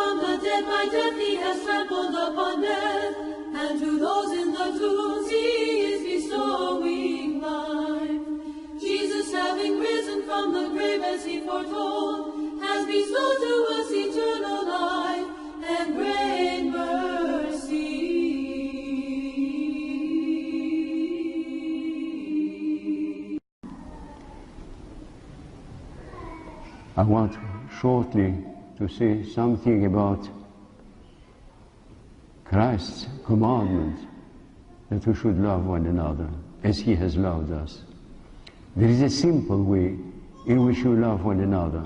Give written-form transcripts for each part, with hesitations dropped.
from the dead, by death he has trampled upon death, and to those in the tombs he is bestowing life. Jesus, having risen from the grave as he foretold, has bestowed to us eternal life and great mercy. I want shortly to say something about Christ's commandment that we should love one another as he has loved us. There is a simple way in which you love one another,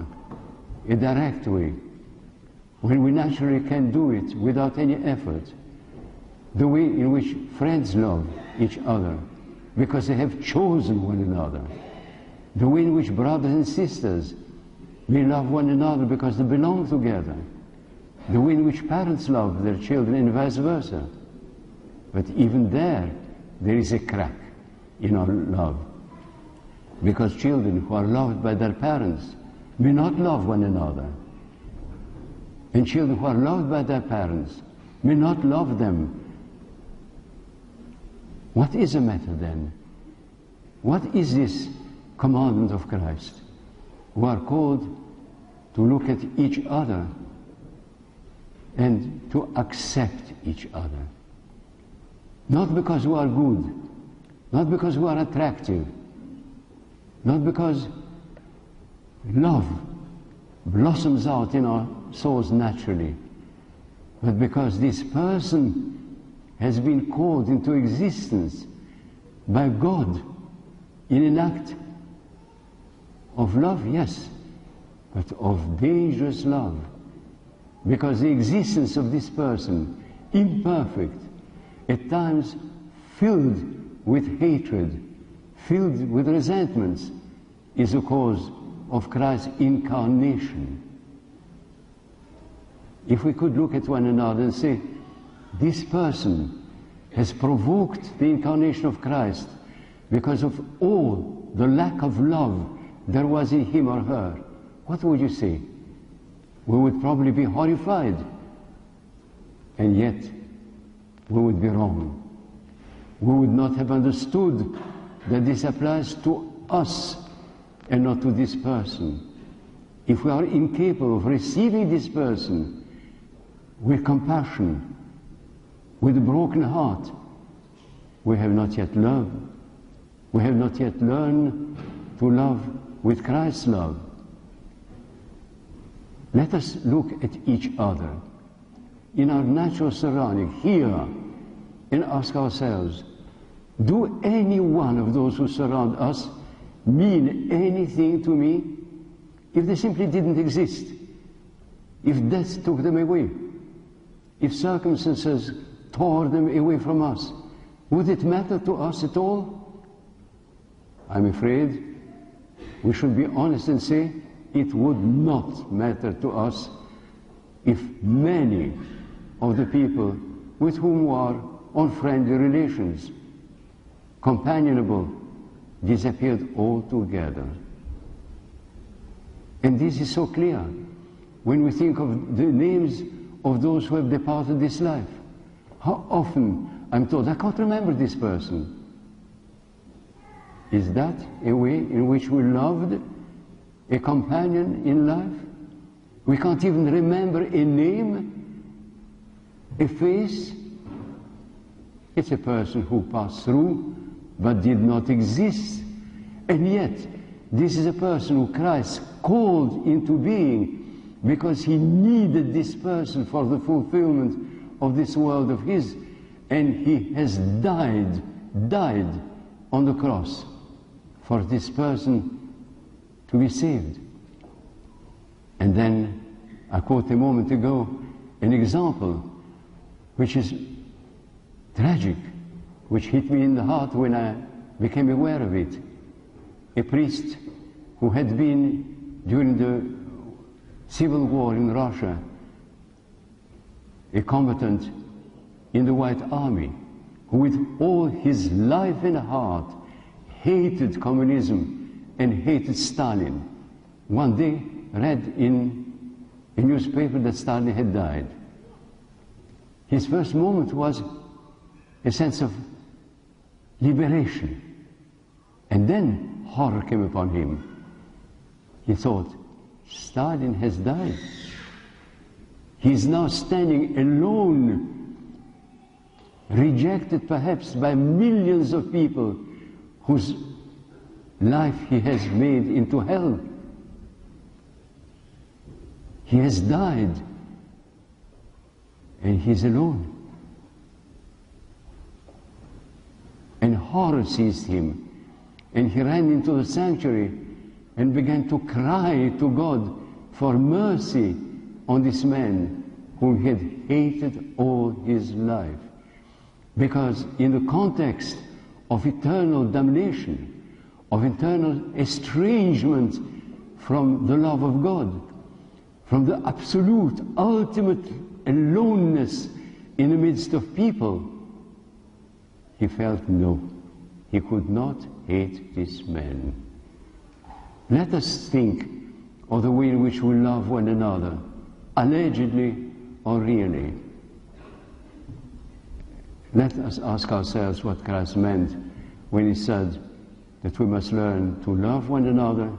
a direct way, when we naturally can do it without any effort, the way in which friends love each other because they have chosen one another, the way in which brothers and sisters may love one another because they belong together, the way in which parents love their children and vice versa. But even there is a crack in our love, because children who are loved by their parents may not love one another, and children who are loved by their parents may not love them. What is the matter then? What is this commandment of Christ? We are called to look at each other and to accept each other. Not because we are good, not because we are attractive, not because love blossoms out in our souls naturally, but because this person has been called into existence by God in an act of love, yes, but of dangerous love. Because the existence of this person, imperfect, at times filled with hatred, filled with resentments, is the cause of Christ's incarnation. If we could look at one another and say, this person has provoked the incarnation of Christ because of all the lack of love there was in him or her, what would you say? We would probably be horrified, and yet we would be wrong. We would not have understood that this applies to us and not to this person. If we are incapable of receiving this person with compassion, with a broken heart, we have not yet loved. We have not yet learned to love with Christ's love. Let us look at each other in our natural surrounding here and ask ourselves, do any one of those who surround us mean anything to me? If they simply didn't exist, if death took them away, if circumstances tore them away from us, would it matter to us at all? I'm afraid we should be honest and say it would not matter to us if many of the people with whom we are on friendly relations, companionable, disappeared altogether. And this is so clear when we think of the names of those who have departed this life. How often I'm told, I can't remember this person. Is that a way in which we loved a companion in life? We can't even remember a name, a face. It's a person who passed through but did not exist. And yet, this is a person who Christ called into being because he needed this person for the fulfillment of this world of his. And he has died on the cross for this person to be saved. And then, I quote a moment ago an example which is tragic, which hit me in the heart when I became aware of it. A priest who had been, during the civil war in Russia, a combatant in the White Army, who with all his life and heart hated communism and hated Stalin, one day read in a newspaper that Stalin had died. His first moment was a sense of liberation. And then horror came upon him. He thought, Stalin has died. He is now standing alone, rejected perhaps by millions of people whose life he has made into hell. He has died, and he's alone. And horror seized him, and he ran into the sanctuary and began to cry to God for mercy on this man whom he had hated all his life. Because in the context of eternal damnation, of eternal estrangement from the love of God, from the absolute, ultimate aloneness in the midst of people, he felt no, he could not hate this man. Let us think of the way in which we love one another, allegedly or really. Let us ask ourselves what Christ meant when he said that we must learn to love one another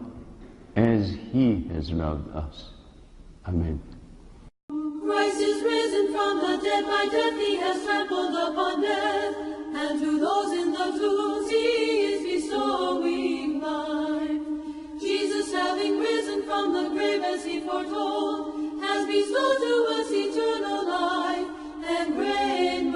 as he has loved us. Amen. Christ is risen from the dead, by death he has trampled upon death, and to those in the tombs he is bestowing life. Jesus, having risen from the grave as he foretold, has bestowed to us eternal life and great